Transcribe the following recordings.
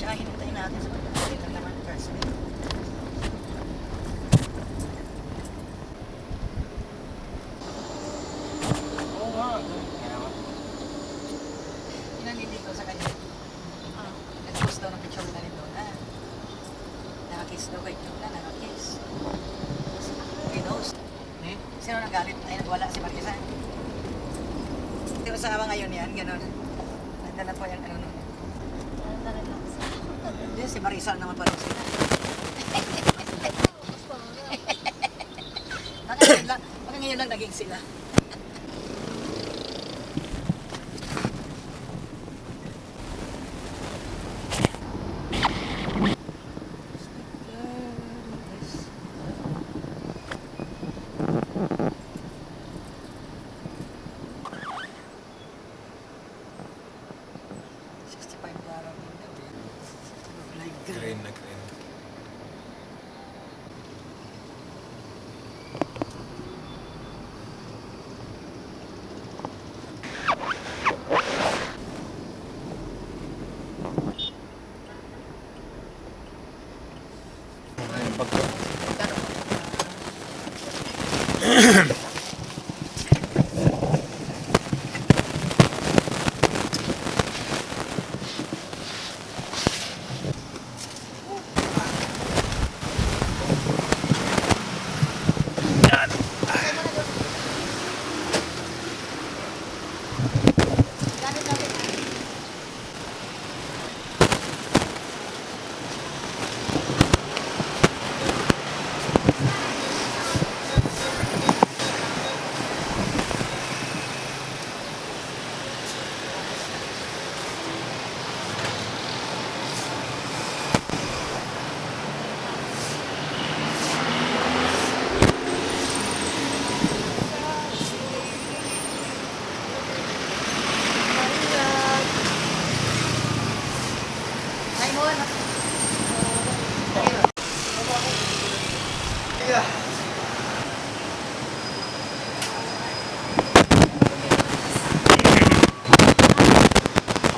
siya. Hintayin natin sa pagkakalit lang naman. Classmate. Oo nga. Pinanilito sa kanya. Nag-post daw ng picture na rin doon. Nakakiss daw kay Kim na. Nakakiss. Pinost. Sino nagalit? Ay, nagwala si Marquesa. Hindi mo sa ngayon yan, gano'n. Nagdala po yan, ano nun. Hindi, si Marisol naman pa rin sila. Baka ngayon lang naging sila. Green na green.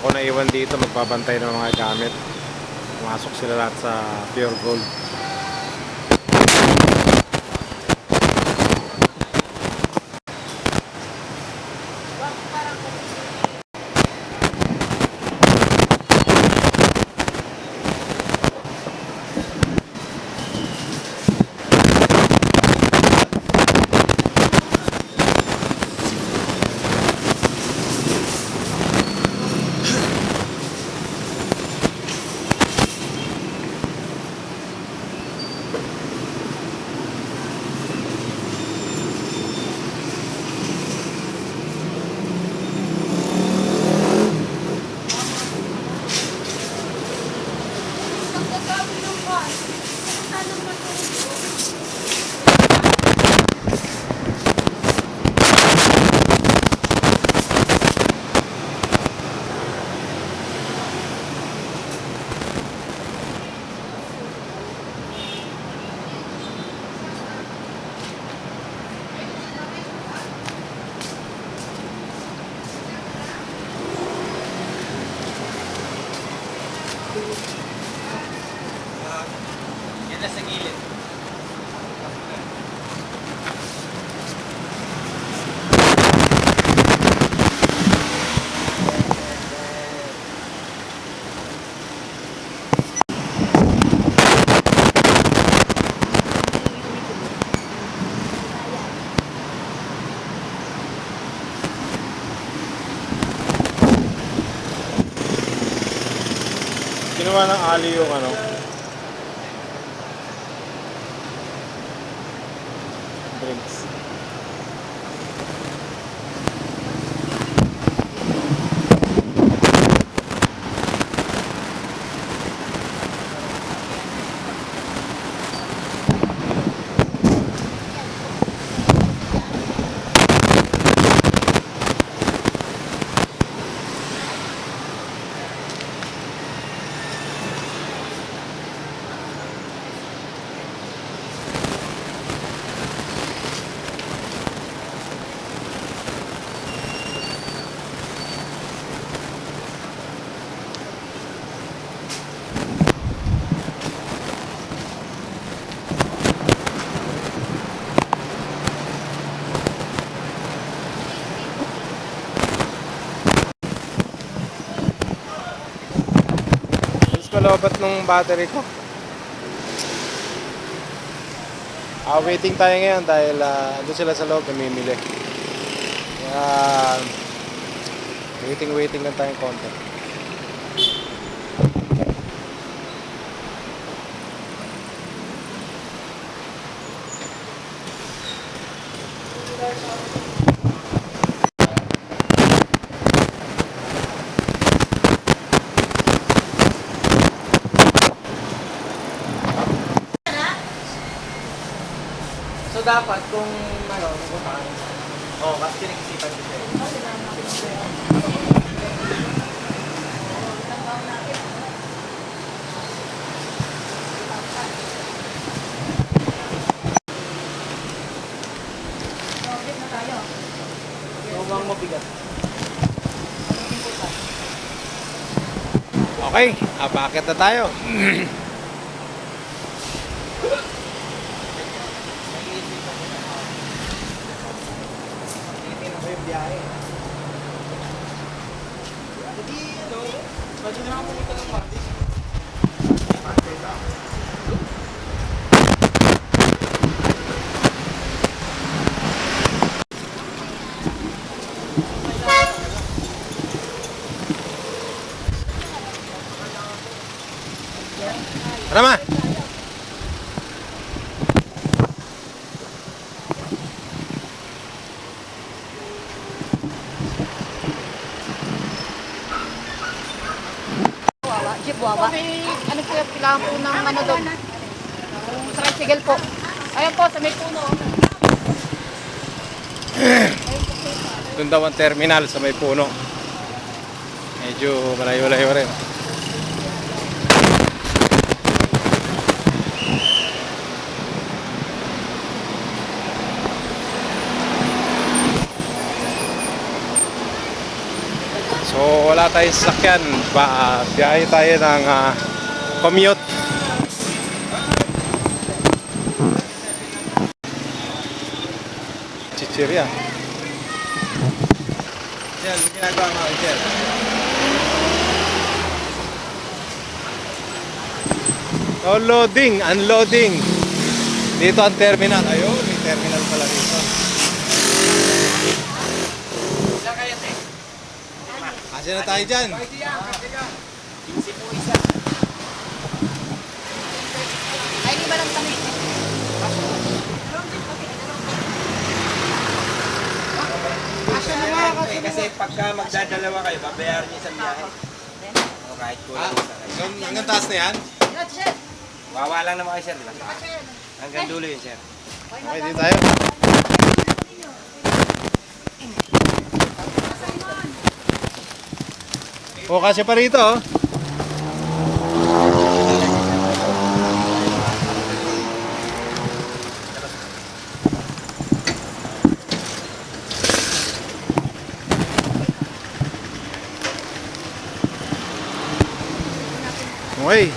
Ako naiwan dito magbabantay ng mga gamit. Pumasok sila lahat sa Pure Gold. Yan na sa gilid. Kinuha ng ali yung ano. Drinks. Malobat nung battery ko. Waiting tayo ngayon dahil andun sila sa loob namimili. Kaya waiting lang tayong konti. So dapat kung ano, pupunta ka oh, mas kinikisipan ko siya. Huwag mabigat. Okay, bakit na tayo? Titignan ko yung biyahe. Hindi, ano, pwede na ako pumunta ng Martis. Tara ma! Jeep wawa. Ano po yung kailangan po ng ano doon? Yung tricycle po. Ayan po, sa may puno. Doon daw ang terminal sa may puno. Medyo malayo-layo rin. So wala tayong sasakyan. Biyahe tayo ng commute. Chichirya. Sir, may ginagawa nga ako, sir. So loading, unloading. Dito ang terminal. Ayun, may terminal pala dito. Ilan kayo, te? Kasi na tayo dyan. 15 po isa. Ay, di ba lang kami? Kasi pagka magdadalawa kayo, babayaran niyo sa biyahe. O kahit kulang isa kayo. Hanggang taas na yan? Wawa lang naman kayo, sir, di ba? Hanggang dulo yun, sir. Okay, dito tayo. O, kasi pa rito, oh. Okay.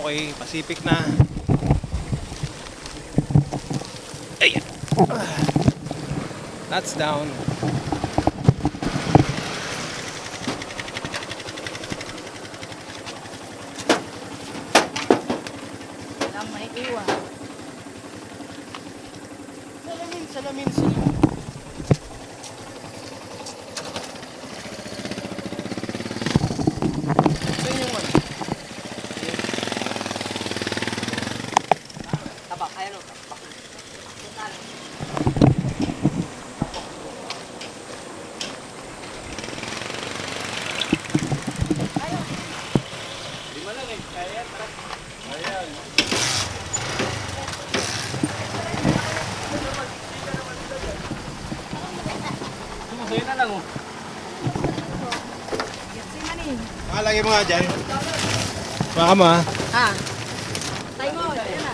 Okay, Pacific na. Ayan. That's down. Walang may iwan. Salamin, salamin, salamin. Saan yung ano? Tabak, ayun o, tabak. Sumusuyo na lang oh. Lagi mo nga dyan. Baka mo ha. Ha? Tayo mo, yan na.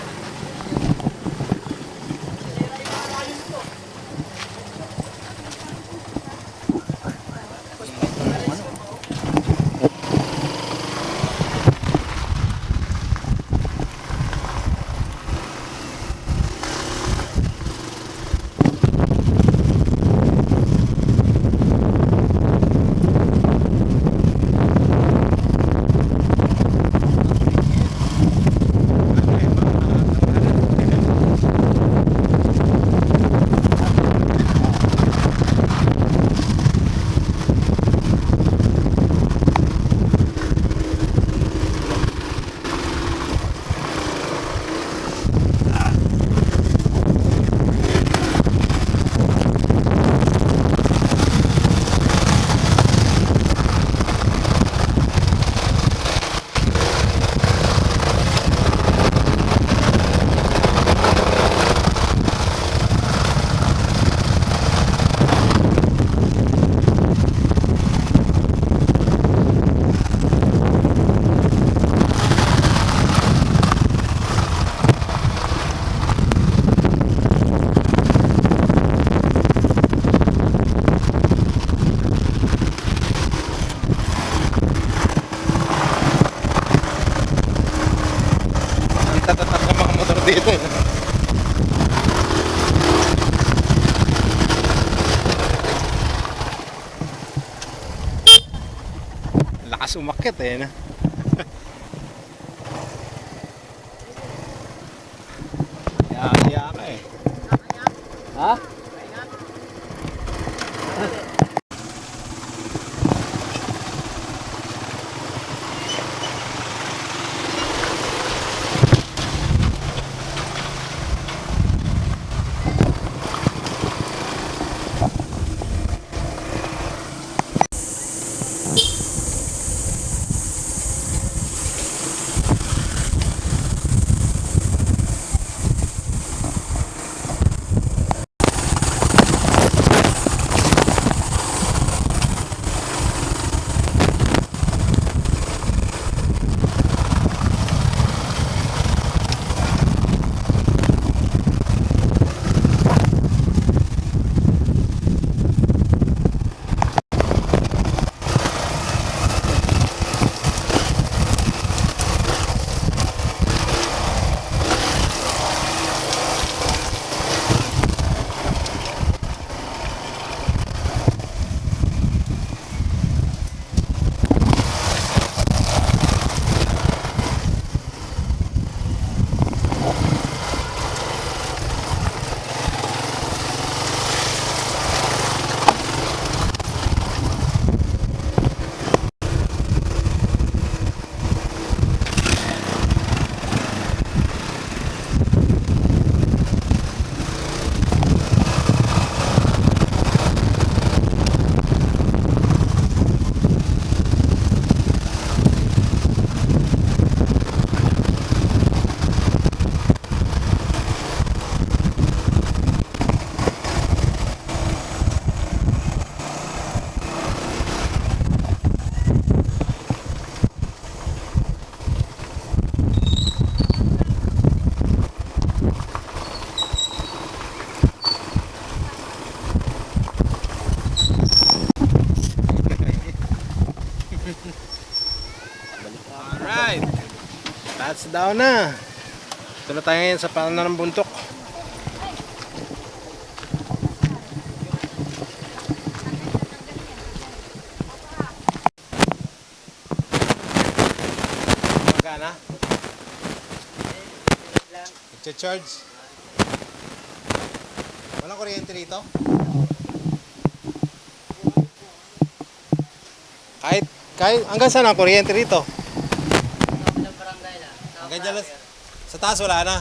Tatatak ka mga motor dito eh. Lakas umakyat eh. No? Kaya ka eh. Ha? Touchdown na. Ito na tayo ngayon sa paanan ng bundok. Magana? Nagcha-charge? Walang kuryente rito? Kahit hanggang saan ang kuryente rito? Hanggang dyan lang. Sa taas wala na.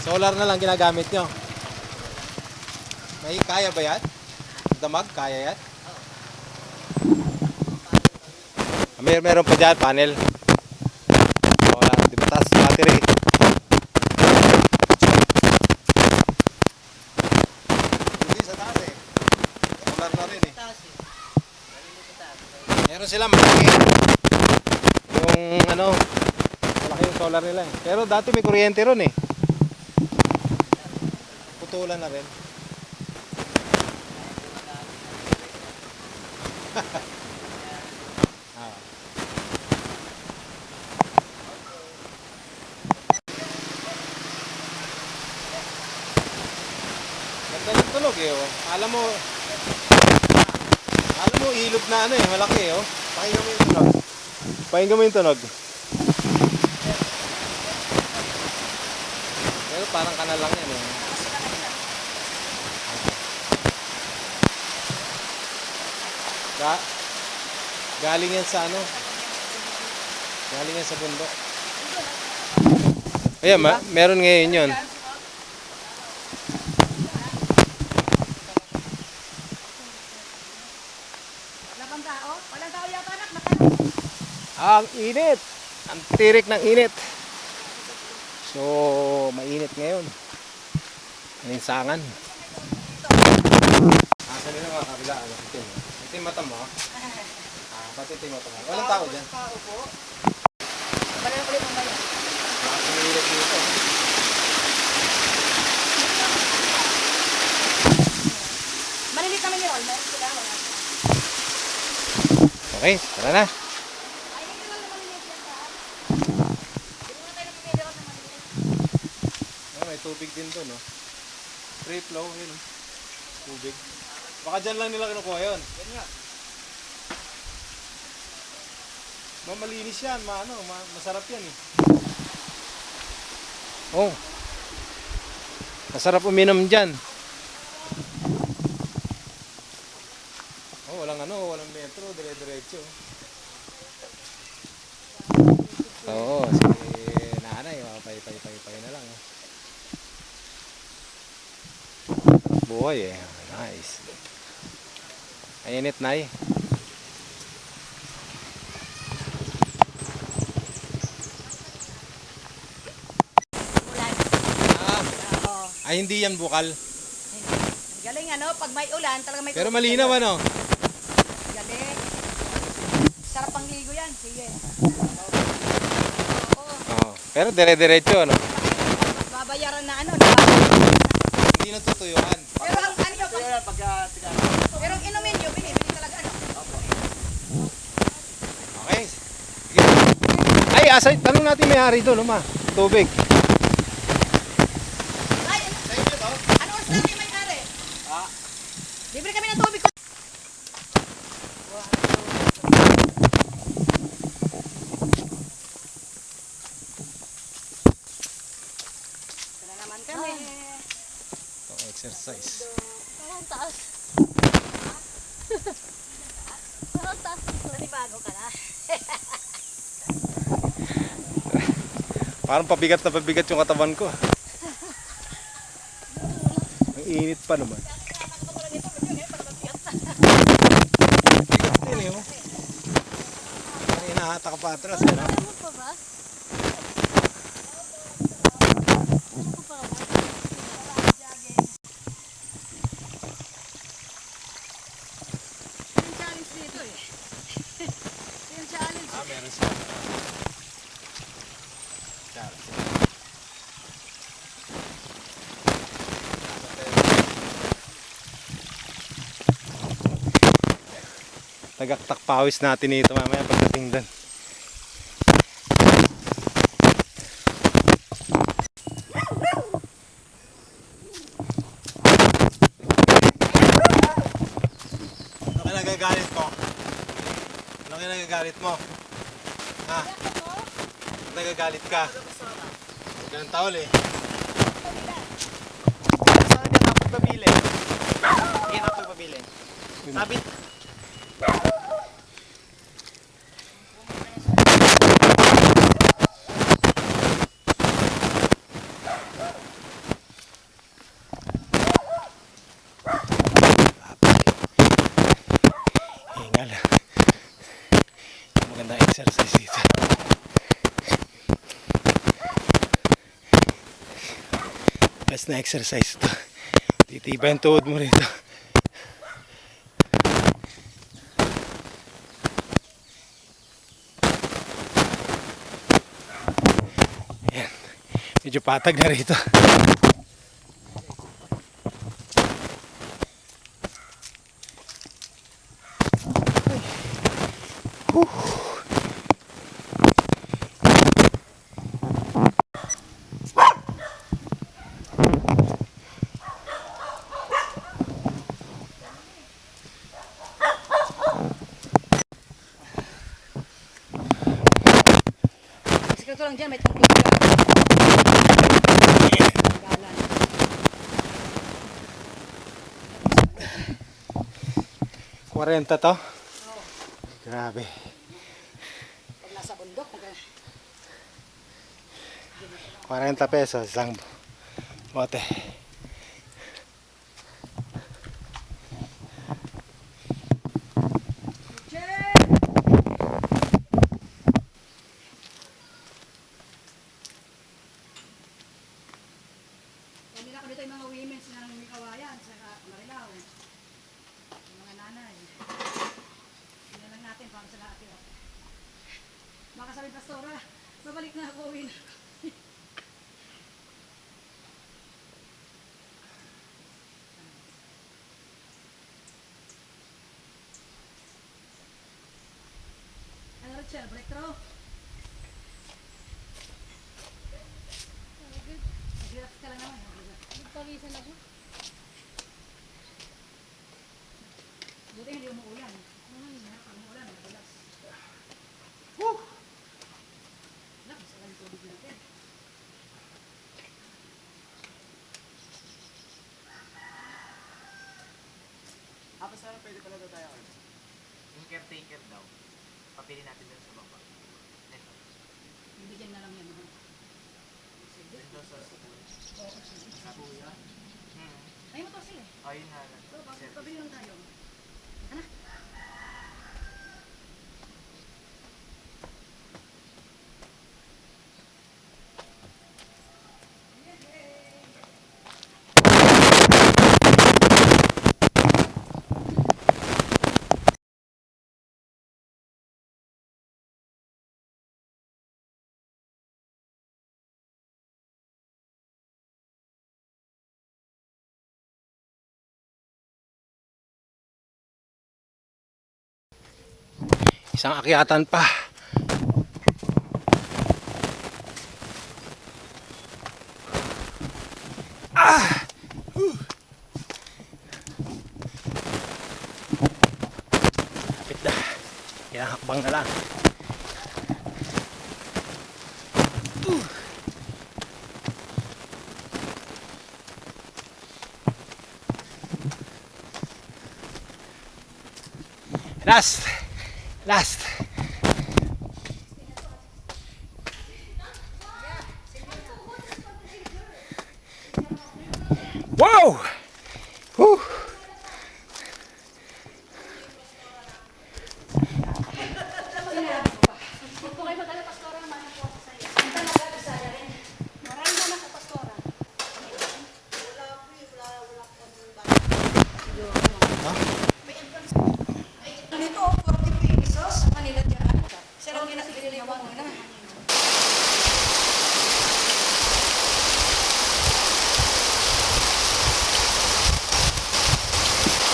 Solar na lang ginagamit nyo. May kaya ba yan? Damag, kaya yan? Meron pa dyan, panel. Wala, di ba taas battery? Hindi sa taas eh. Solar na rin eh. Meron sila malaki. Yung ano, malaki yung solar nila eh. Pero dati may kuryente ron eh. Putulan na rin. Ah. Ganda ng tunog eh oh. Alam mo ilog na ano eh, malaki eh oh. Pakinggan mo yung tunog. Pakinggan mo yung tunog. Pero parang kanal lang yan eh. Galing yan sa ano? Galing yan sa bundok. Ayan, meron ngayon yun. Walang tao? Walang tao yata anak. Ang init! Ang tirik ng init. So, mainit ngayon. Minsangan. Asa nila mga kabila, ano? Ito yung mata mo. Pati ito yung mata mo. Walang tao dyan. Tao po. Balik ulit ang bayan. Nakasumilip dito. Malilit naman yun. Meron sila. Okay, tara na. Ay, hindi naman malilit yan ha. Hindi naman tayo napipili ako sa malilit. Oh, may tubig din to, no? Free flow, yun. Tubig. Baka dyan lang nila kinukuha yun. Yan nga. Malinis yan, masarap yan eh. Oh. Masarap uminom dyan. Oh, walang metro, dire-diretso. Oo, si nanay, pay na lang. Buhay eh. Nice. Mainit na eh. Ay, hindi yan bukal. Galing ano, pag may ulan, talaga may Pero tubig malinaw kayo. ano? Galing. Sarap pang ligo yan. Sige. Oo. Oo. Pero dire-diretso ano? Babayaran na ano, diba? Hindi natutuyuan. Pero ang ano nyo, pero ang inumin nyo, binibili talaga ano. Okay. Sige. Ay, asay, tanong natin may-ari doon, ma. Tubig. Ay, ano oras natin may-ari? Libre kami ng tubig. Ito na naman kami. Itong exercise. Ang taas. Ang taas. Nanibago ka na. Parang pabigat na pabigat yung katawan ko. Ang init pa naman. Bigat din eh, oh. Parang hinahata ka pa atras, eh, no? Ano pa ba? Ano pa ba? Yung challenge dito eh. Yung challenge. Meron siya. Tagaktak pawis natin ito mamaya pagdating doon. Ano ka nagagalit mo? Ano ka nagagalit mo? Ha? Nagagalit ka? Ganang taol eh. Saan ka na pagpabili? Hindi na pagpabili. Sabit. Hingal. Magandang exercise dito. Best na exercise ito. Titibay ang tuhod mo rito. Ayan. Medyo patag na rito. Sikreto lang dyan, may tungkol dyan. Galan. 40 to? Grabe. Pag nasa bundok, 40 pesos isang bote. nila ko dito yung mga women na may kawayan sa Marilao. Yung mga nanay. Hindi lang natin para sa lahat yun. Baka sabi pastora, babalik na ako uwi na. Ano Rachel, break through? Relax ka lang naman. Nagpawisan ako. Buti hindi umuulan. Pag umuulan, madalas. Relax, wala yung tubig natin. Tapos sana pwede pala daw tayo. Yung caretaker daw. Papili natin dun sa baba. Neto. Bibigyan na lang yan. Sige. Dito sa sa kuya. Ay, motor sila eh. Ayun na lang. So, pabili lang tayo. Ano? Isang akyatan pa. Kapit na. Kaya hakbang na lang. Last. Last. Wow! Whew! Huwag po kayo mag-alala, pastora. Manang po ako sa'yo. Ang talaga, Bisaya rin. Maraming naman ako, pastora. Dito, 40 pesos. Kanila dyan. Siya lang pinakibili yung mga na.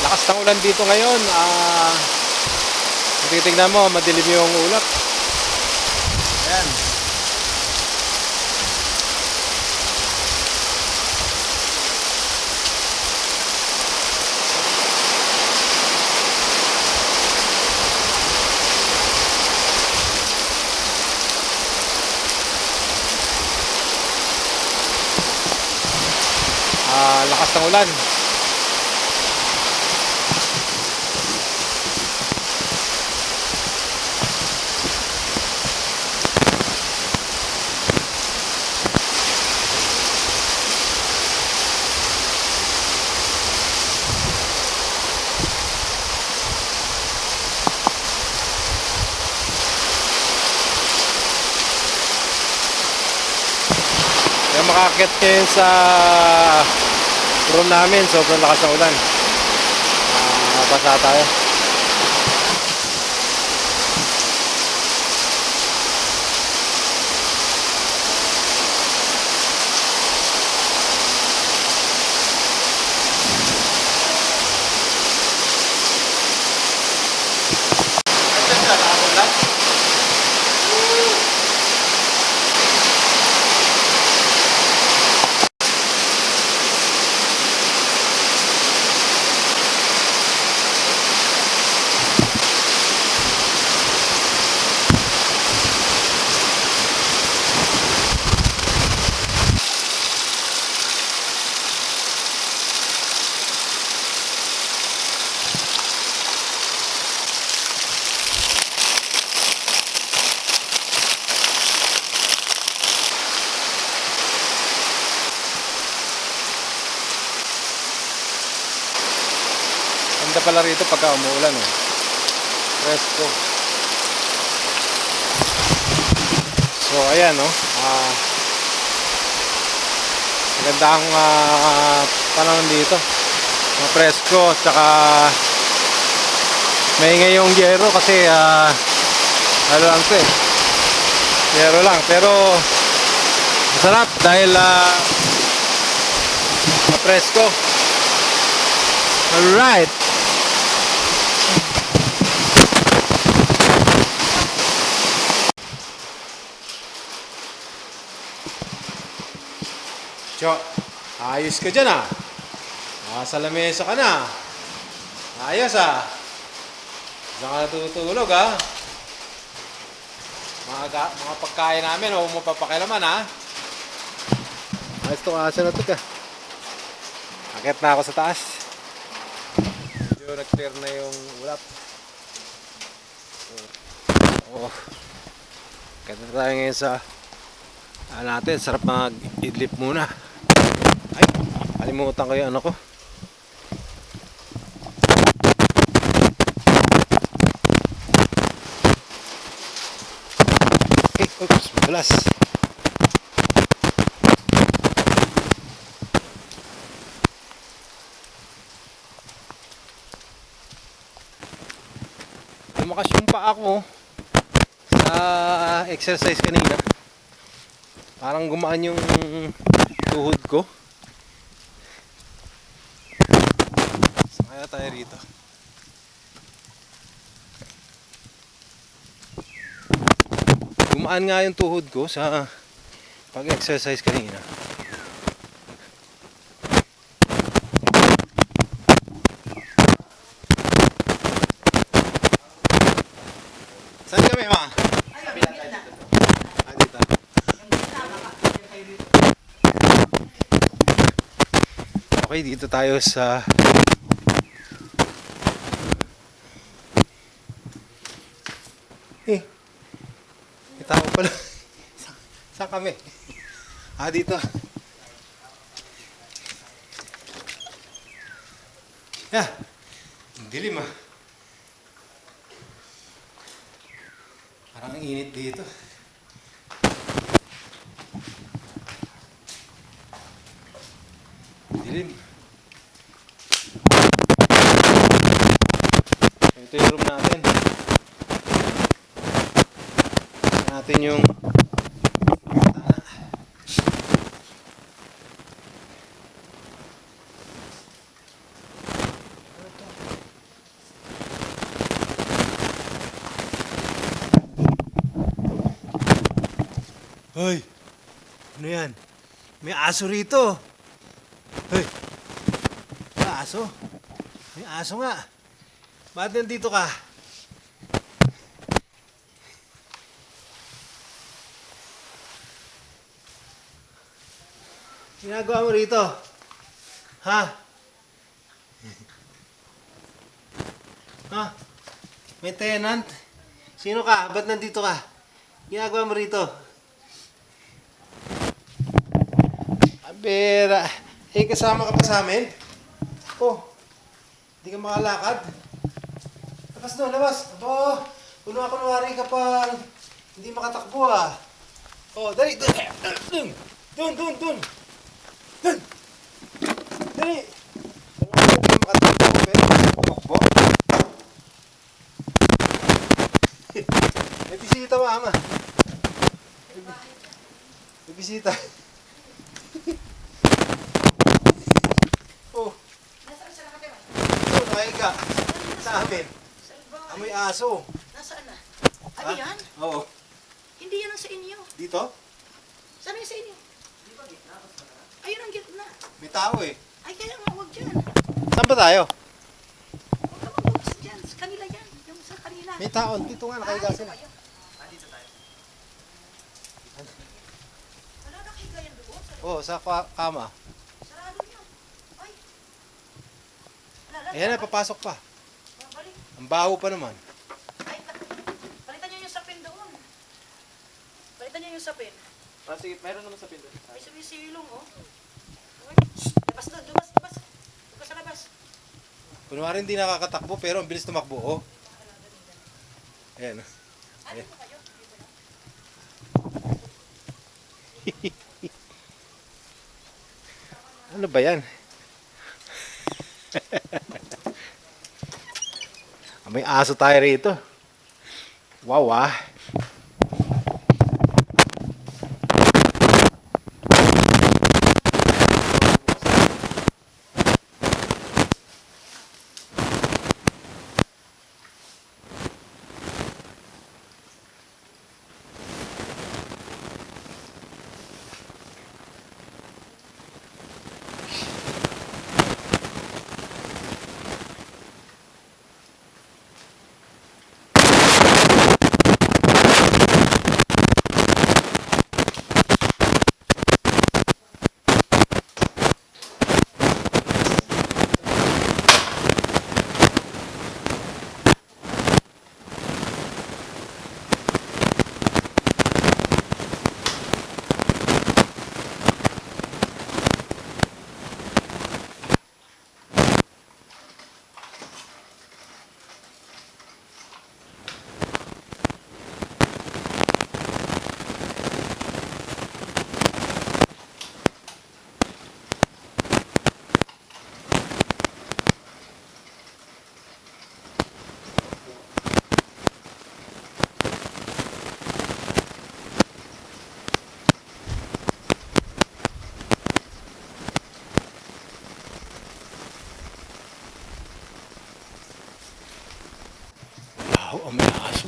Lakas ng ulan dito ngayon. Titignan mo, madilim yung ulap. Ayan. Lakas ng ulan. Kaya makakit kayo sa room namin, sobrang lakas ng ulan. Basa tayo. Ganda pala rito pagka umuulan eh. Presko. So ayan no. Maganda ang panahon dito. Presko tsaka maingay yung yero kasi ano lang to eh. Yero lang pero masarap dahil presko. Alright. Cho, ayos ka dyan sa lamesa ka na. Ayos Diyan ka natutulog Mga pagkain namin huwag mo papakilaman Ayos to asa na to ka. Akit na ako sa taas. Medyo nag-clear na yung ulap. Kaya tayo ngayon sa natin, sarap mag-idlip muna. Ay, kalimutan ko yung ano ko. Okay, oops, malas. Lumakas yung paa ko sa exercise kanina. Parang gumaan yung tuhod ko. Saan kaya tayo rito? Gumaan nga yung tuhod ko sa pag-exercise kanina. Saan kami, ma? Dito. Okay, dito tayo sa may tao pala. Saan kami? Dito. Dilim Parang ang init dito. Dilim. Ito yung room natin. Natin yung Hoy! Ano yan? May aso rito. Hoy! May aso? May aso nga. Bakit nandito ka? Ginagawa mo rito? Ha? Ha? May tenant? Sino ka? Ba't nandito ka? Ginagawa mo rito? Abera. Eh, kasama ka pa sa amin? Oh, hindi ka makalakad? Labas doon, labas. Aba, kunwari ka pa hindi makatakbo ah. Oh, dali, dali. Doon, doon, doon, doon. Doon. Dali. Kunwari hindi makatakbo, pero takbo. May bisita mama. May bisita. Oh. Nasaan siya nakatira? Ito, nakahiga. Sa amin. Sa bahay. Amoy aso. Nasaan na? Ha? Ay, yan? Oo. Hindi yan ang sa inyo. Dito? Saan yung sa inyo? Ayun ang gitna. May tao eh. Ay, kaya nga, huwag dyan. Saan ba tayo? Huwag ka magbukas dyan. Sa kanila yan. Yung sa kanila. May tao. Dito nga, nakahiga Dito sila. kayo. Dito tayo. Wala nakahiga yan doon. Oo, sa kama. Sarado niyo. Ay. Wala, Ayan na, papasok pa. Babalik. Ang baho pa naman. Ay, palitan niyo yung sapin doon. Palitan niyo yung sapin. Sige, mayroon naman sa pinto. May sumisilong, oh. Okay. Labas doon, labas, labas. Doon ka sa labas. Kunwari hindi nakakatakbo, pero ang bilis tumakbo. Oh. Ayan. Ano po kayo? Dito na. Ano ba yan? May aso tayo rito. Wow ah. Wow, ang may aso.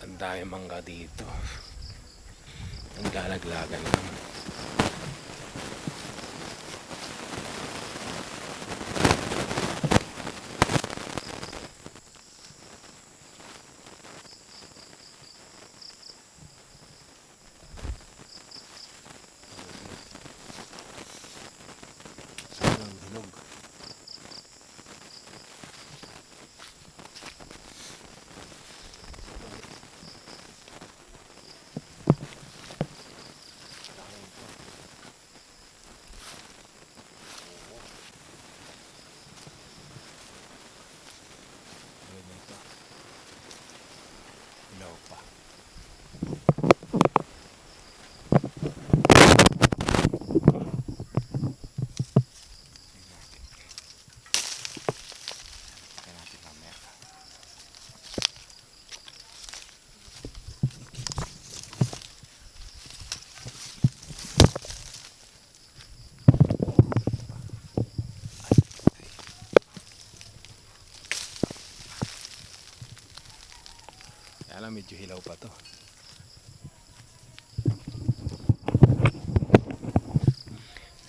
Ang dami mangga dito. Ang lalaglagan naman. Ang hinog. Ang lang medyo hilaw pa to.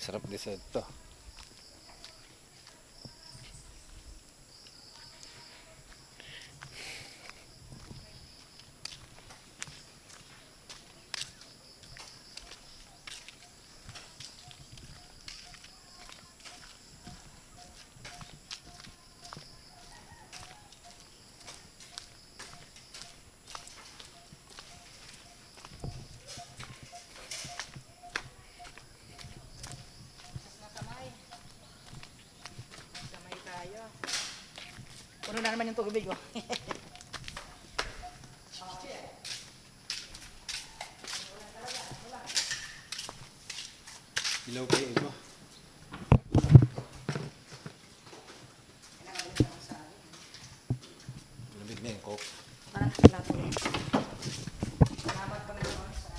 Sarap din sa ito. Gamay tayo. Puno na naman yung tubig oh. Hilaw pa yung iba. Lamig na yung coke. Parang plato. Salamat pa naman sa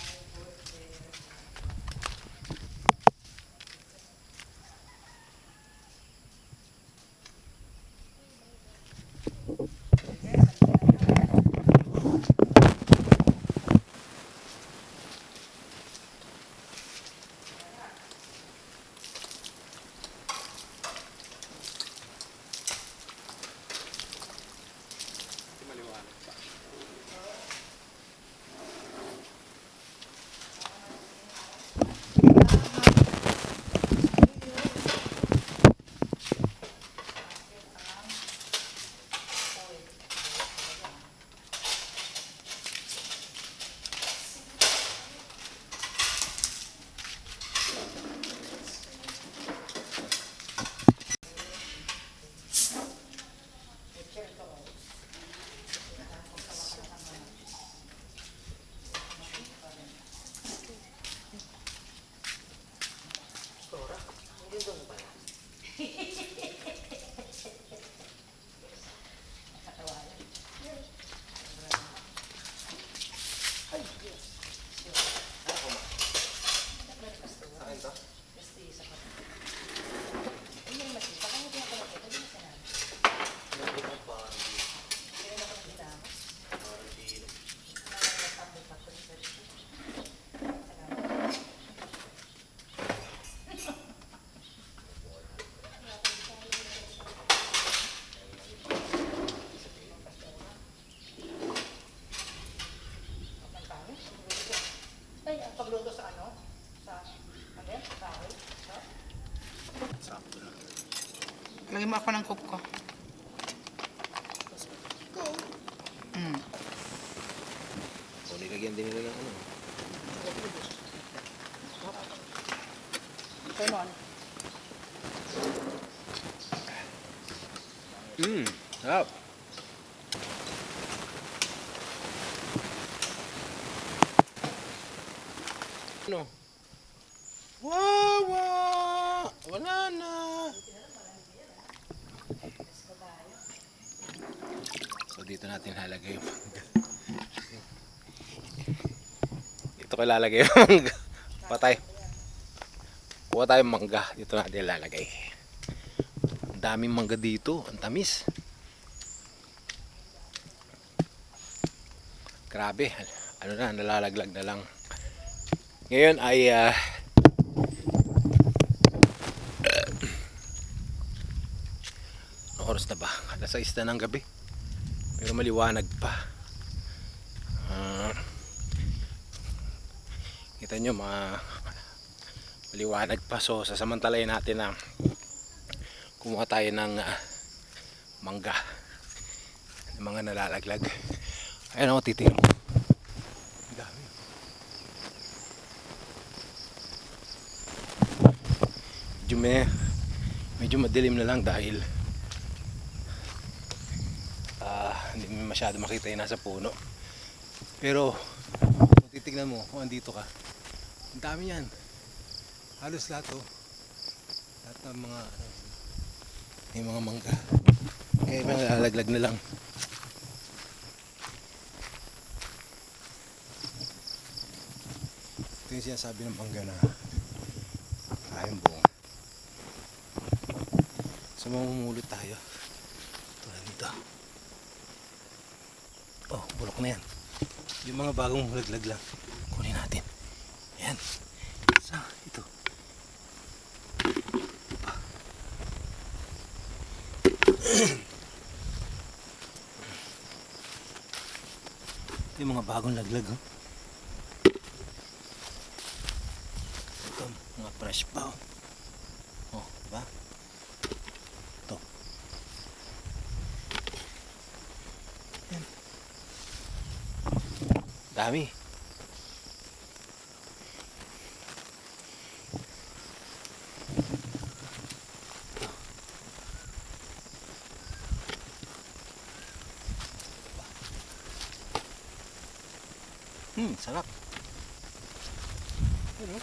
ay, ang pagluto sa ano? Sa, ano yan? Sa kahoy? Sakto lang. Lagyan mo ako ng cook ko. O, nilagyan din nila ng ano. Ito mo ano? Sarap. Ano? Wawa! Wala na! So dito natin lalagay yung mangga. Dito ko lalagay yung mangga. Patay. Kuha tayong mangga. Dito natin lalagay. Ang daming mangga dito. Ang tamis. Grabe. Ano na, nalalaglag na lang. Ngayon ay anong oras na ba? Alas 6 na ng gabi. Pero maliwanag pa. Kita nyo maliwanag pa. So sasamantalayin natin na kumuha tayo ng mangga. Yung mga nalalaglag. Ayun ako, titignan mo. Ang dami. Medyo madilim na lang dahil hindi mo masyado makita yung nasa puno. Pero kung titignan mo kung andito ka, ang dami yan. Halos lahat oh. Lahat ng mga yung mga mangga. Kaya iba nalalaglag na lang. Ito yung sinasabi ng mangga na ayun buong. So mamumulot tayo. Tulad dito. Oh, bulok na yan. Yung mga bagong laglag lang. Kunin natin. Ayan. Ito. Ito yung mga bagong laglag. Oh. Ito, mga fresh pa. Oh, oh diba? Ito. Ayan. Dami. Sarap. Ano?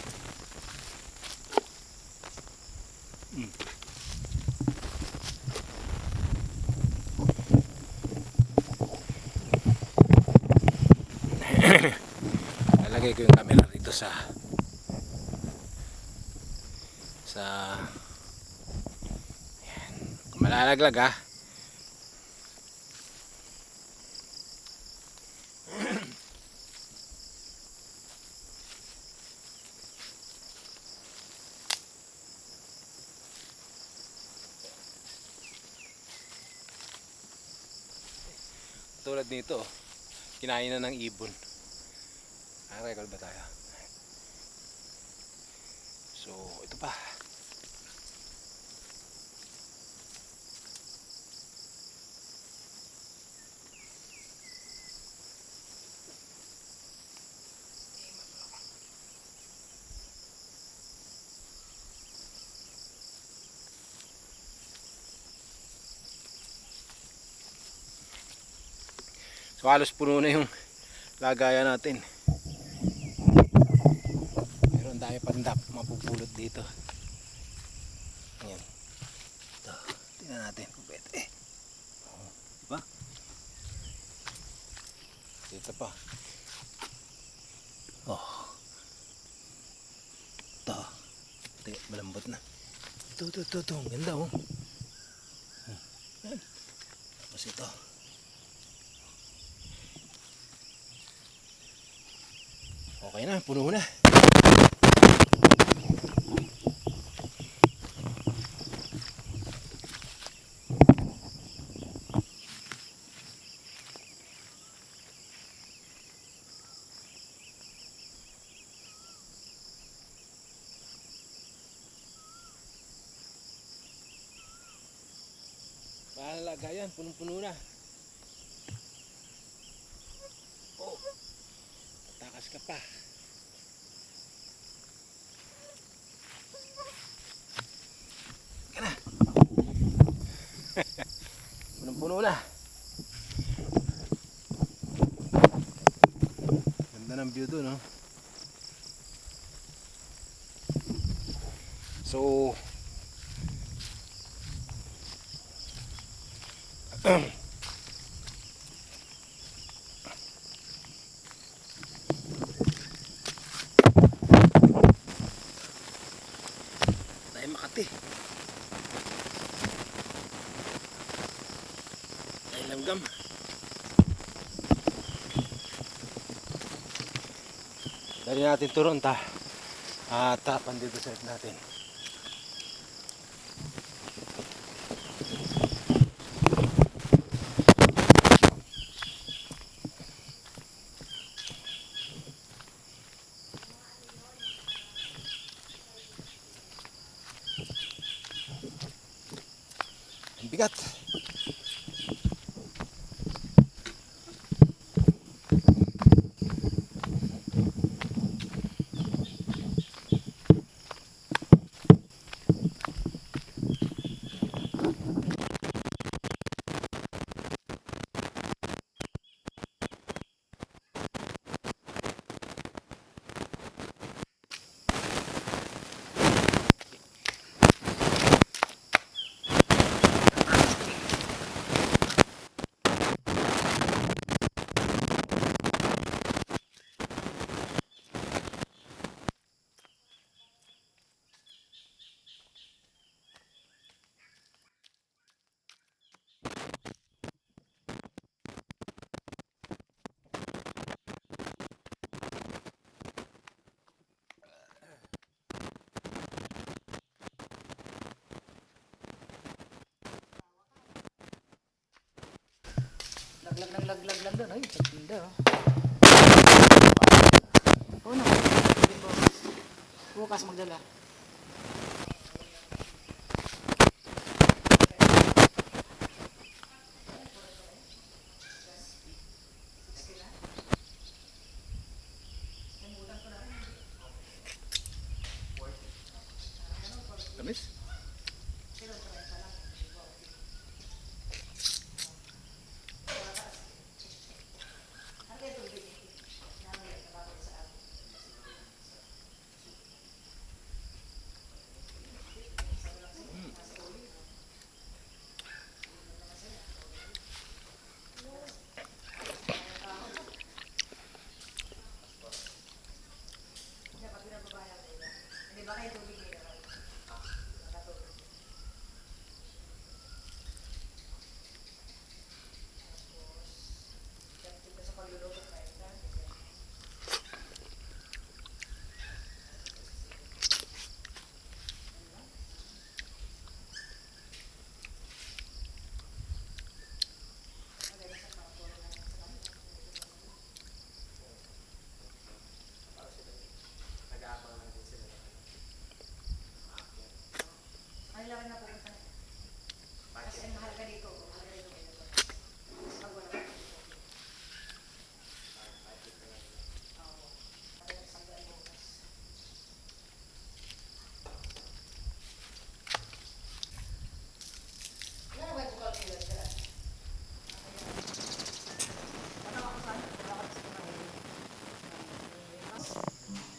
Lalagay ko yung camera dito sa ayan. Kung malalaglag ha. Tulad nito, kinain na ng ibon. Record ba tayo? So, ito pa. So, halos puno na yung lagayan natin. Meron dami pandap mapupulot dito. Ayan. Ito. Tingnan natin kung pwede. Oh, diba? Dito pa. Oh. Ito. Ito. Malambot na. Ito. Ang ganda oh. Ayan. Tapos ito. Okay na, puno na. Lagayan, punong-puno na. Oh. Takas ka pa. Kana. Punong-puno na. Ganda ng view doon, no? So tayo Makati. Tayo Langgam. Dali natin turon ta. At tapan dito sa natin. Bigat. laglag lang doon. Ay, ganda oh. Oo naman. Bukas magdala. Tamis?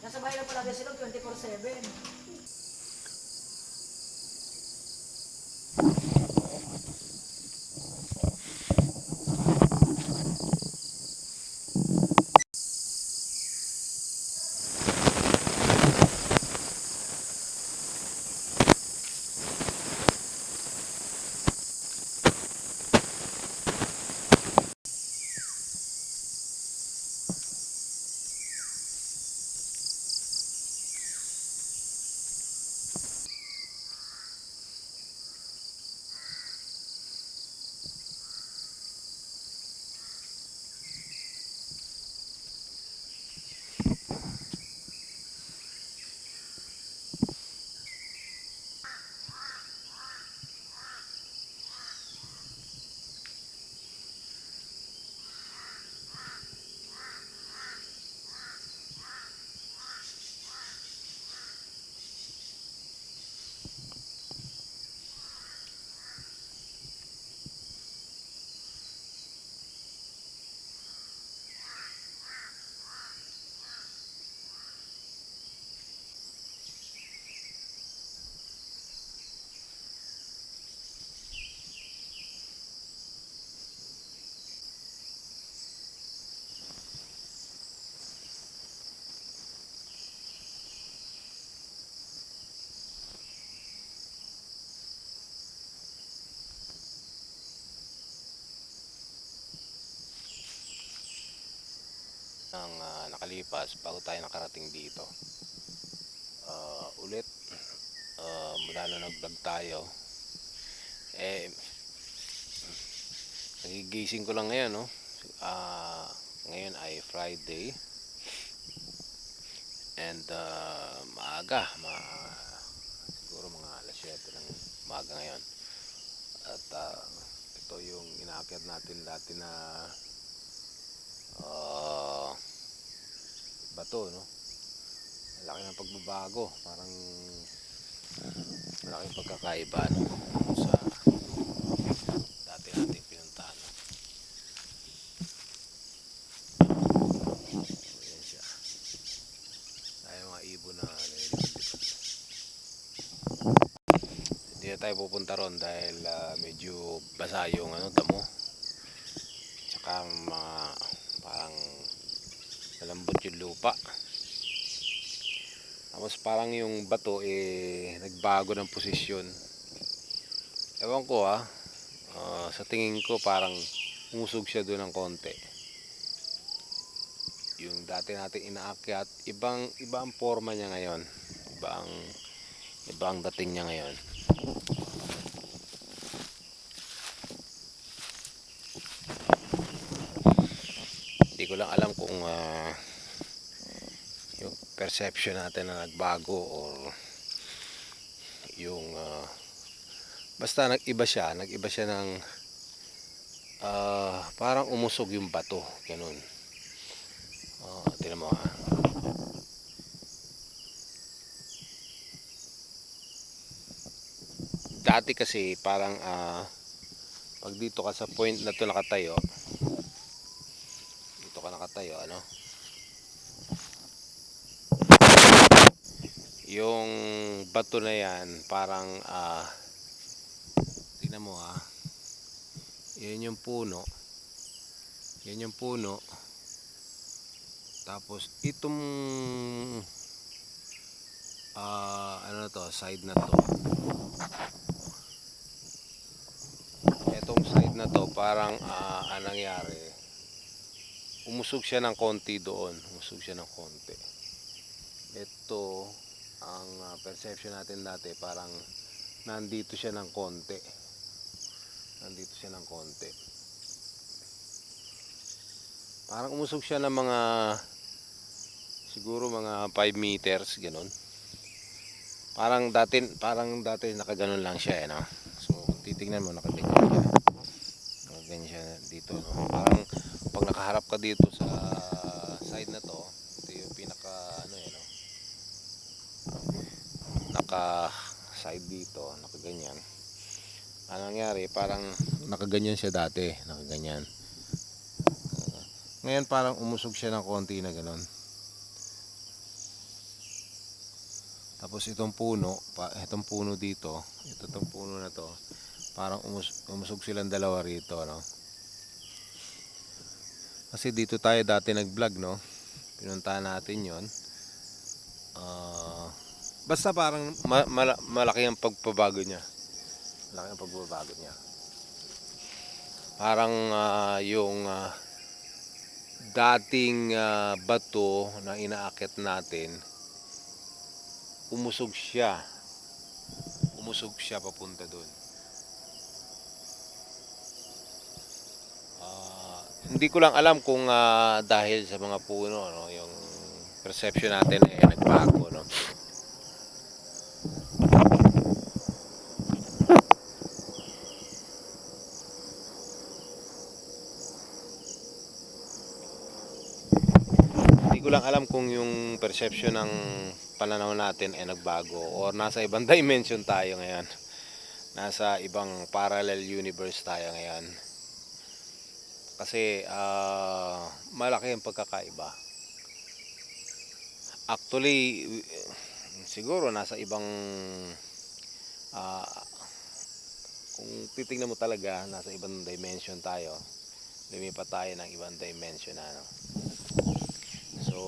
Nasa bahay lang palagi sila 24/7. Ang nakalipas bago tayo nakarating dito. Ulit mula na nag-vlog tayo. Nagigising ko lang ngayon, no? Ngayon ay Friday. And maaga, siguro mga alas 7 ng umaga ngayon. At ito yung inaakyat natin dati na bato, no? Malaki ng pagbabago, parang malaking pagkakaiba, no? Sa dati nating pinuntahan, no? Ayan siya. Tayo mga ibon na nililipad. Hindi na tayo pupunta ron dahil medyo basa yung damo. Tsaka parang malambot yung lupa. Tapos parang yung bato nagbago ng posisyon. Ewan ko sa tingin ko parang umusog siya doon ng konti. Yung dati natin inaakyat, iba ang forma niya ngayon. Iba ang dating niya ngayon. ko lang alam kung yung perception natin na nagbago or yung basta nag-iba siya ng parang umusog yung bato, ganun. Tingnan mo ha. Dati kasi parang pag dito ka sa point na to nakatayo, dito ka nakatayo, ano, yung bato na yan parang tingnan mo ha, yan yung puno, tapos itong ano na to, side na to, itong side na to parang anong nangyari, umusog siya ng konti doon, ito ang perception natin dati, parang nandito siya ng konti, parang umusog siya ng mga siguro mga 5 meters ganun. Parang dati nakaganon lang siya, no? So titingnan mo, nakaganyan siya dito, no? Parang pag nakaharap ka dito sa side na to, ito yung pinaka ano, no? Naka side dito, nakaganyan. Ano nangyari, parang nakaganyan siya dati, nakaganyan. Ngayon parang umusog siya ng konti na ganon. Tapos itong puno dito, itong puno na to, parang umusog silang dalawa rito, no? Kasi dito tayo dati nag-vlog, no? Pinuntahan natin 'yon. Basta parang malaki ang pagbabago niya. Parang yung dating bato na inaakit natin, umusog siya papunta doon. Hindi ko lang alam kung dahil sa mga puno, no, yung perception natin ay nagbago, no. Hindi ko lang alam kung yung perception ng pananaw natin ay nagbago or nasa ibang dimension tayo ngayon. Nasa ibang parallel universe tayo ngayon. Kasi malaki ang pagkakaiba. Actually, siguro nasa ibang kung titingnan mo talaga, nasa ibang dimension tayo. Lumipat tayo ng ibang dimension, ano. So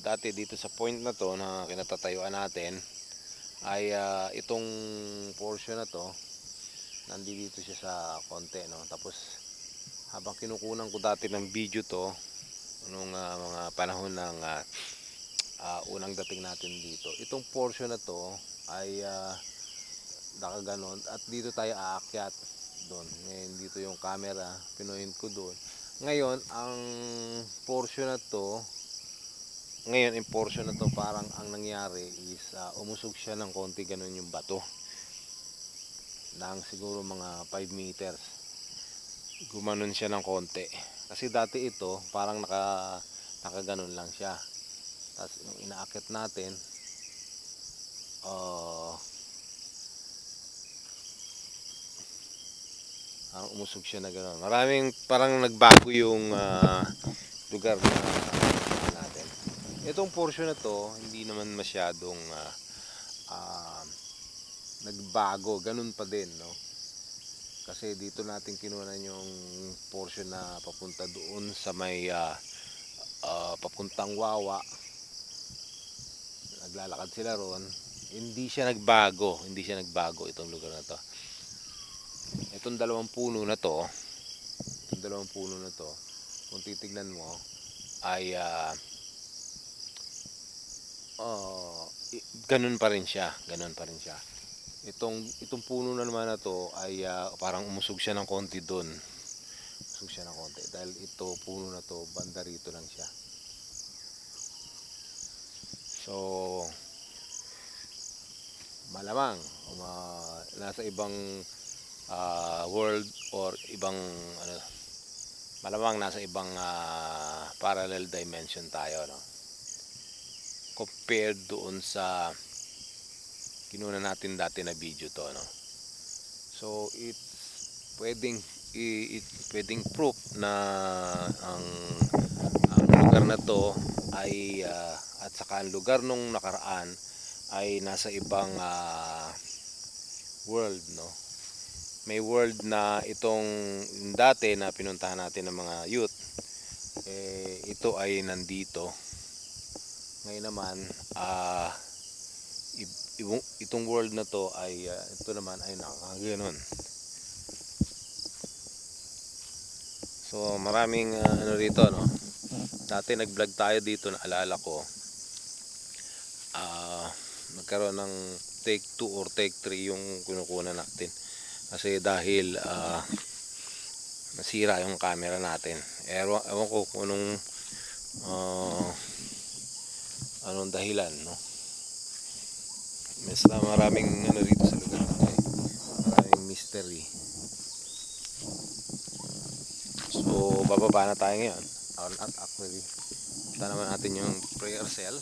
dati dito sa point na to na kinatatayuan natin ay itong portion na to nandito siya sa konti, no. Tapos habang kinukunan ko dati ng video to nung mga panahon ng unang dating natin dito, itong portion na to ay nakaganon at dito tayo aakyat doon. Ngayon dito yung camera, pinuhin ko doon. Ngayon ang portion na to, parang ang nangyari is umusog siya ng konti, ganun yung bato ng siguro mga 5 meters, gumanon siya ng konti. Kasi dati ito parang nakaganon lang siya, tapos yung inaakit natin umusog siya na gano'n. Parang nagbago yung lugar na natin. Itong portion na to hindi naman masyadong nagbago, ganun pa din, no? Kasi dito natin kinunan yung portion na papunta doon sa may papuntang Wawa. Naglalakad sila ron. Hindi siya nagbago itong lugar na to. Itong dalawang puno na to, kung titignan mo ay ganun pa rin siya. Itong puno na naman na to ay parang umusog siya ng konti doon. siya ng konti dahil ito puno na to banda rito lang siya. So malamang nasa ibang world or ibang ano, malamang nasa ibang parallel dimension tayo, no, compared doon sa kinuna natin dati na video to, no. So pwedeng pwedeng proof na ang lugar na to ay at saka ang lugar nung nakaraan ay nasa ibang world, no. May world na itong dati na pinuntahan natin ng mga youth, ito ay nandito. Ngayon naman itong world na to ay ito naman ay nakakaganon. So maraming ano rito, no. Dati nag-vlog tayo dito, naalala ko. Nagkaroon ng take 2 or take 3 yung kinukunan natin. Kasi dahil nasira yung camera natin. Ewan ko kung anong dahilan, no. Basta maraming ano rito sa lugar natin. Maraming mystery. So bababa na tayo ngayon. Actually, punta naman natin yung prayer cell.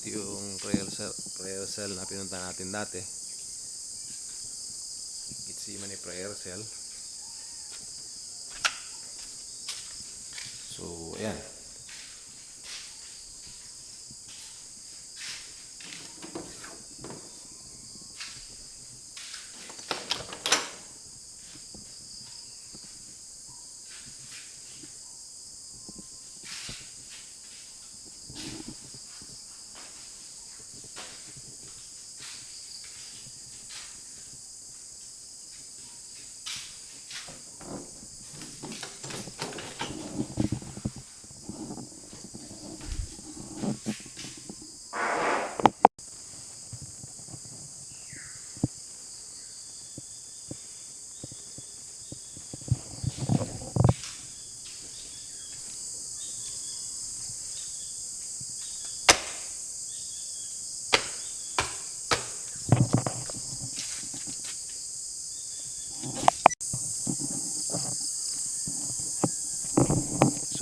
Ito yung prayer cell na pinunta natin dati. Gethsemane prayer cell. So ayan.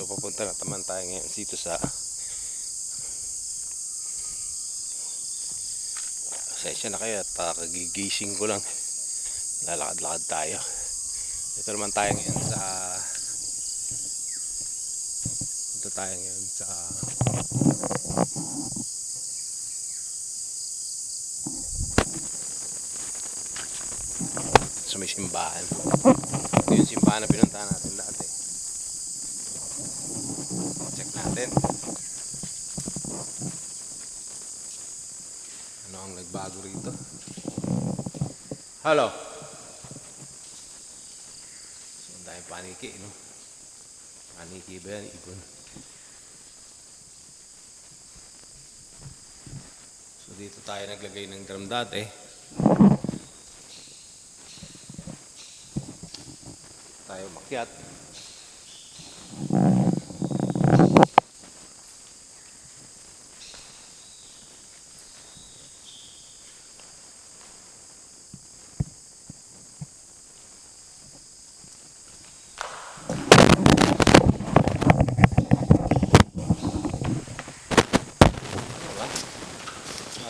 Papunta na naman tayo ngayon dito sa session na kayo at kagigising ko lang, lalakad-lakad tayo. Ito naman tayo ngayon sa may simbahan. Ito yung simbahan na pinuntahan natin dati. Check natin ano ang nagbago rito. Hello. So ang daming paniki, no? Paniki ba yan? Ibon. So dito tayo naglagay ng drum dati. Tayo makyat.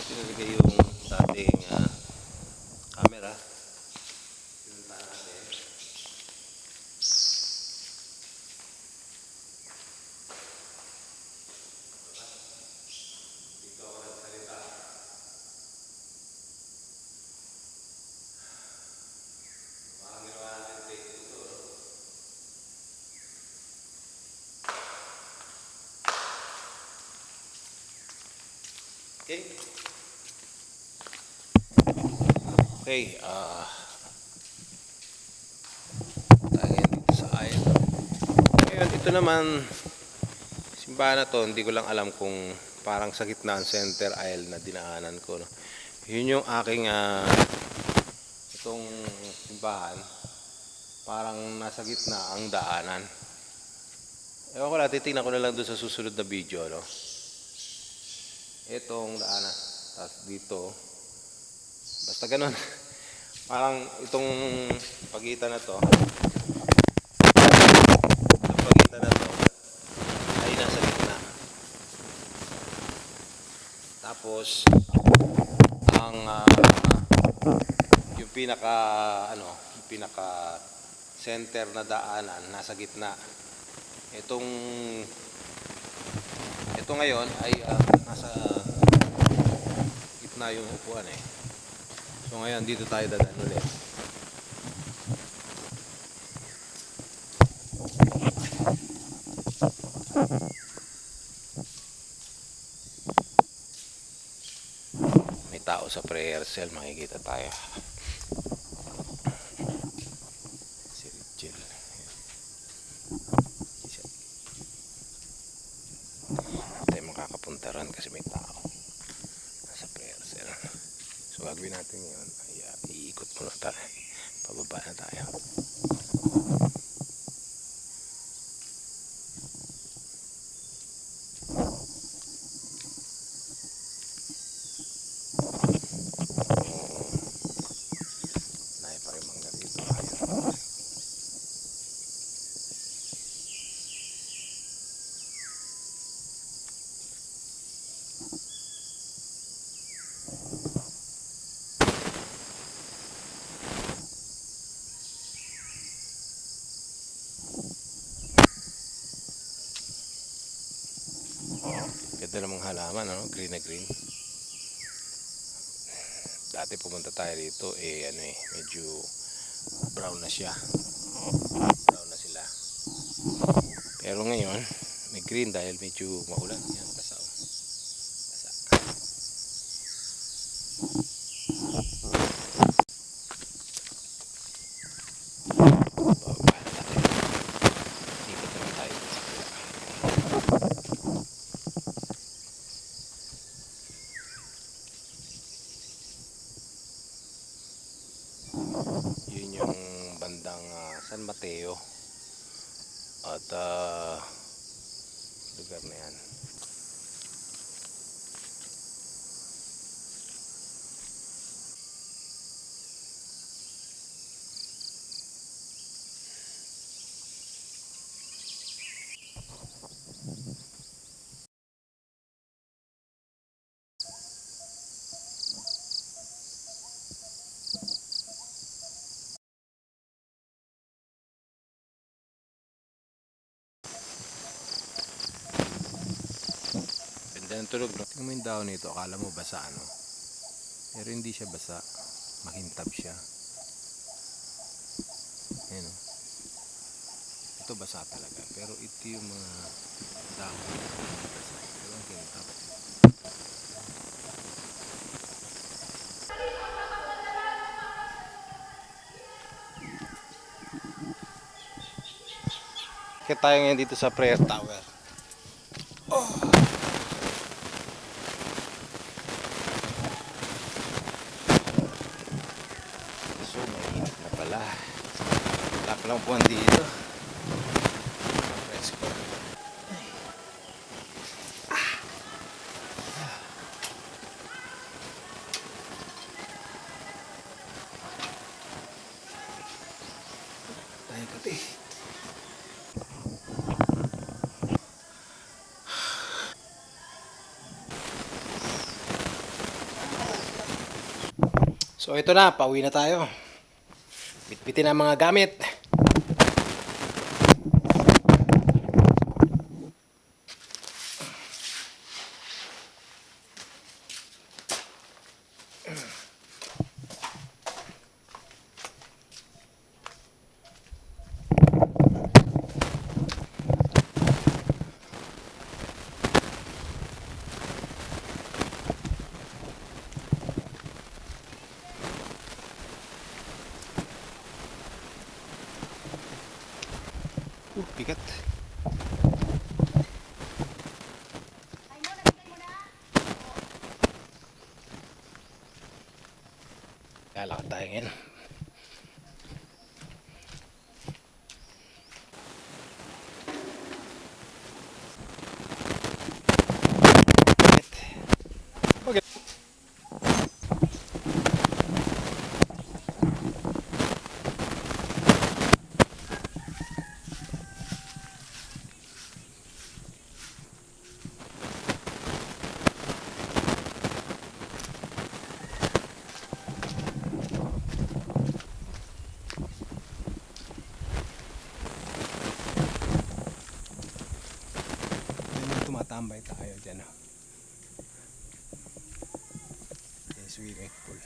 Tinalagay yung dating camera. Pinunta natin. Dito ako nagsalita. Parang ginawa natin take ito. Okay. Okay, tayo dito sa aisle. Ngayon, ito naman, simbahan na to, hindi ko lang alam kung parang sa gitna ang center aisle na dinaanan ko, no? Yun yung aking, itong simbahan, parang nasa gitna ang daanan. Ewan ko lang, titignan ko na lang doon sa susunod na video, no? Itong daanan. Tapos dito, basta ganun. Parang itong pagitan na to, ay nasa gitna. Tapos, ang yung pinaka yung pinaka center na daanan nasa gitna. Ito ngayon ay nasa gitna yung upuan eh. So ngayon dito tayo dadaan ulit. May tao sa prayer cell, makikita tayo. Si Richel. Hindi tayo makakapunta ron kasi may tao nasa prayer cell. So gagawin natin yun ay iikot muna tayo. Pababa na tayo. Nahay pa rin mangga dito. Ayun. Ganda namang halaman, ano? Green na green. Dati pumunta tayo dito, medyo brown na siya. Brown na sila. Pero ngayon, may green dahil medyo maulan. Yan, basa. Basa. Bababa na tayo. Ikot naman tayo sa kabila. Yun yung bandang San Mateo at lugar na yan. Ganda ng tulog, no? Tingnan mo yung daon nito, akala mo basa, ano? Pero hindi siya basa, makintab siya. Ayan, oh. Ito basa talaga, pero ito yung mga dahon na hindi basa, pero ang kintab. Kaya tayo ngayon dito sa prayer tower. So, mainit na pala. Lock lang po dito. Presko. Tayo kati. So ito na, pauwi na tayo. Bitbitin ang mga gamit. Bigat. Lalakad tayo ngayon. Tambay tayo dyan. Oh. Yung swimming pool.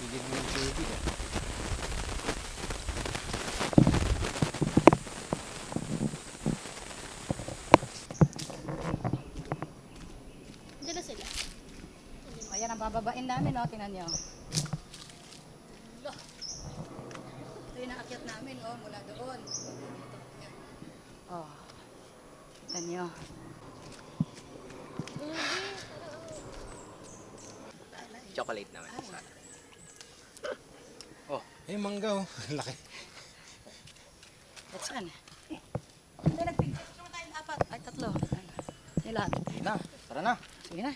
Bigyan mo ng tubig ah. Diyan na sila. Ayan ang bababain namin, oh. Tingnan nyo. Ito yung naakyat namin, oh. Mula doon. Ayan. Oh. Tingnan nyo. Chocolate naman. Oh, ay mangga oh. Laki. That's one. Hindi, nagpicture naman tayo ng apat. Ay, tatlo. Yung lahat. Na, tara na. Sige na.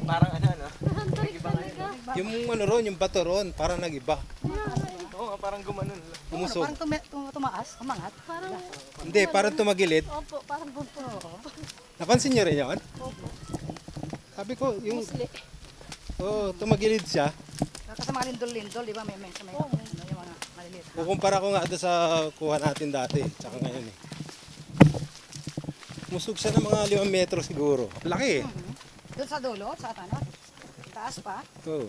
Parang ano? Yung ano ron, yung bato ron, parang nag-iba. Oo nga, parang gumanon. Umusog. Parang tumaas, umangat. Parang, Hindi, parang tumagilid. opo, parang bunto. Napansin niyo rin yun? Opo. Sabi ko, yung Musli. tumagilid siya. Kasi mga lindol-lindol, di ba? May yung mga maliliit. Kukumpara ko nga doon sa kuha natin dati, tsaka ngayon eh. Musog siya ng mga 5 metro siguro. Laki eh. Doon sa dulo, sa ano? Taas pa. Oo.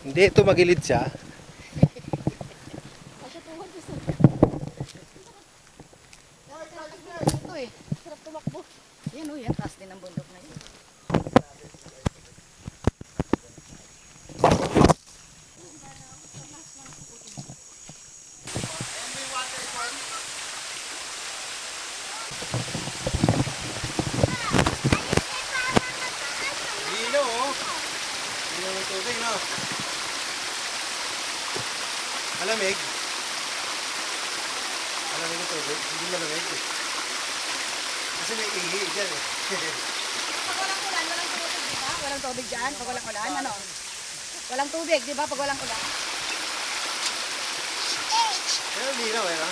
Hindi, tumagilid siya. Kasi tuhod gusto. Ito eh. Sarap tumakbo. Yan o, yan. Taas din ang bundok na yun. Lino oh. Lino ng tubig no. Malamig. Malamig ng tubig. Hindi malamig. Kasi may ihi dyan eh. Pag walang ulan, walang tubig, di ba? Walang tubig dyan. Pag walang ulan, ano? Walang tubig, di ba? Pag walang ulan. Pero linaw eh no?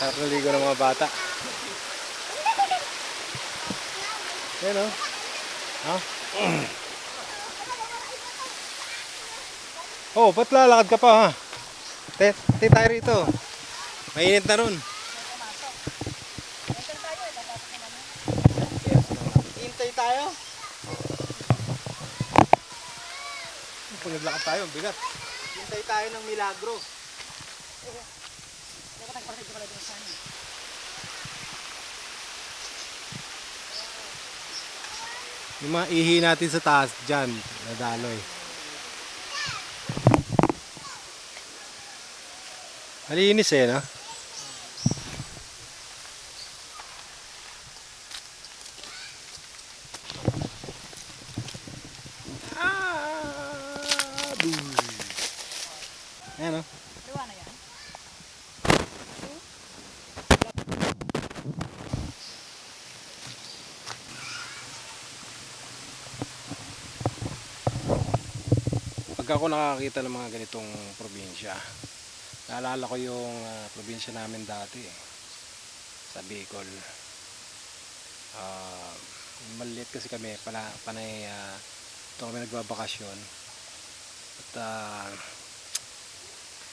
Sarap naligo ng mga bata. Yan o. Ha? Oh, ba't lalakad ka pa ha? Te tayo rito. Mainit na nun. Hintay tayo. Pag naglakad tayo, ang bigat. Hintay tayo ng milagro. Yung mga ihi natin sa taas dyan, nadaloy. Malinis eh, no? Boom. Ayan, no? Liwa na yan. Pagka ako nakakita ng mga ganitong probinsya, naalala ko yung probinsya namin dati sa Bicol. Maliit kasi kami, panay ito kami nagbabakasyon. At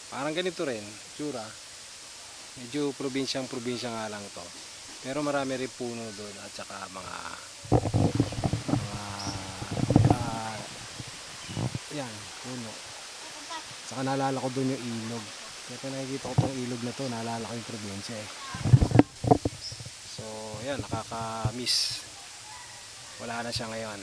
parang ganito rin, tsura. Medyo probinsya nga lang to. Pero marami rin puno doon at saka mga Yan, puno. Saka naalala ko doon yung ilog. Kaya pag nakikita ko tong ilog na to, naalala ko yung probinsya eh. So, yan, nakaka-miss. Wala na siya ngayon.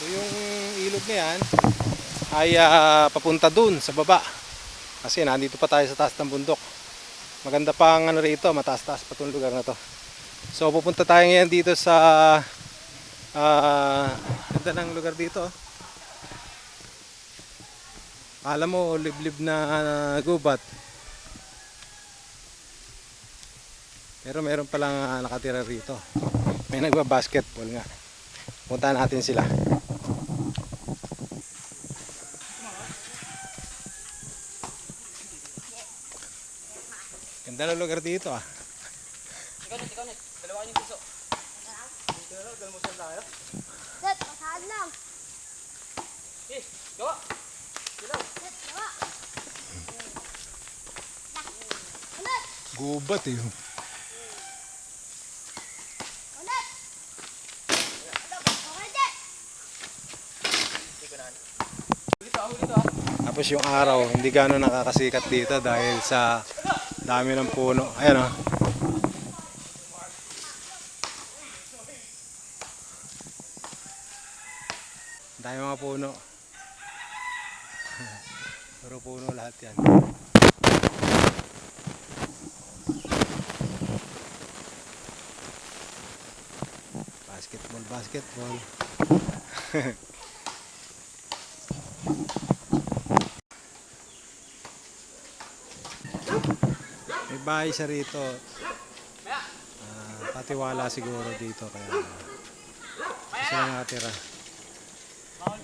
So, yung ilog na yan ay papunta dun sa baba. Kasi nandito pa tayo sa taas ng bundok. Maganda pang ano rito, mataas-taas pa itong lugar na to. So pupunta tayo ngayon dito sa ganda ng lugar dito. Alam mo, liblib na gubat. Pero meron palang nakatira rito. May nagba-basketball nga. Puntahan natin sila. Ganda ng lugar dito ah. Ikaw net. Dalawa yung piso. Set, masahan lang. Gawa. Set, gawa. Ulit. Gubat eh. Ulit. Okay, Jet. Tapos yung araw, hindi gano'n nakakasikat dito dahil sa dami ng puno. Ayan o. Dami mga puno. Puro puno lahat yan. Basketball. May bahay siya rito. Patiwala siguro dito kaya sila nakatira. Ay,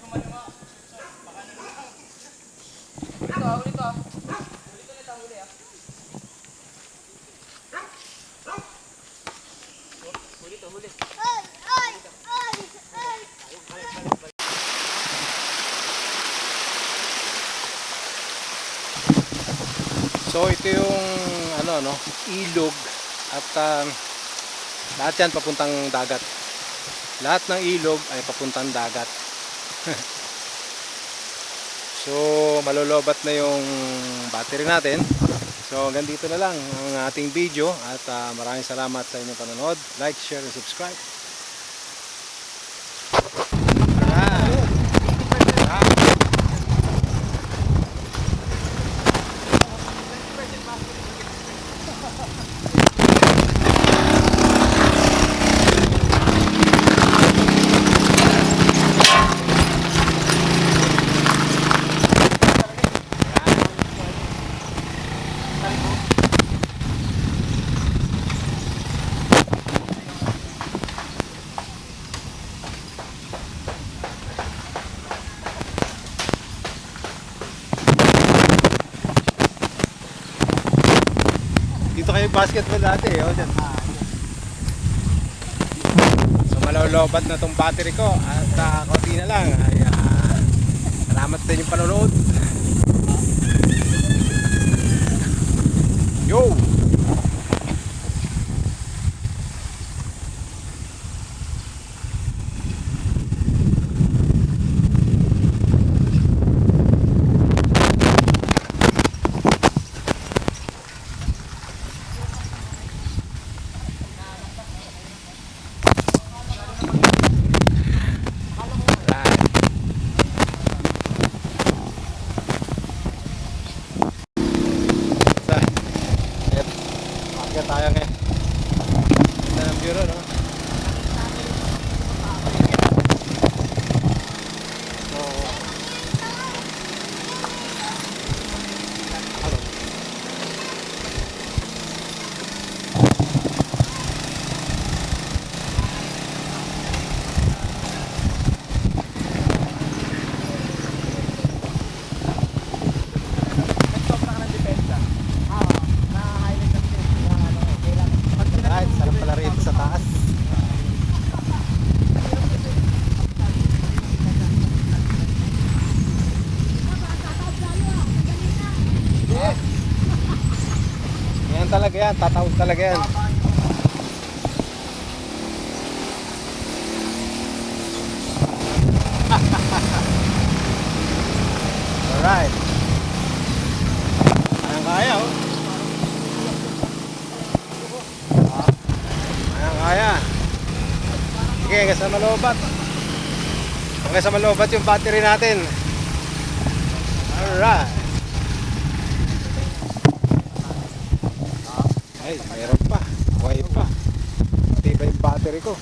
ay, ay, ay. So ito yung ilog at lahat yan papuntang dagat. Lahat ng ilog ay papuntang dagat. So malolobat na yung battery natin. So hanggang dito na lang ang ating video at maraming salamat sa inyong panonood. Like, share, and subscribe. Dito kayo basketball dati eh. Dyan. So malolobat na tong battery ko at konti na lang. Ay, salamat sa inyong panonood. Yo! yan, tatawid talaga yan. Alright. Ayan kaya oh. Ayan kaya. Sige, hanggang sa malobat. Hanggang sa malobat yung battery natin. Alright. Ay, meron pa. Buhay pa. Pati ba yung battery ko?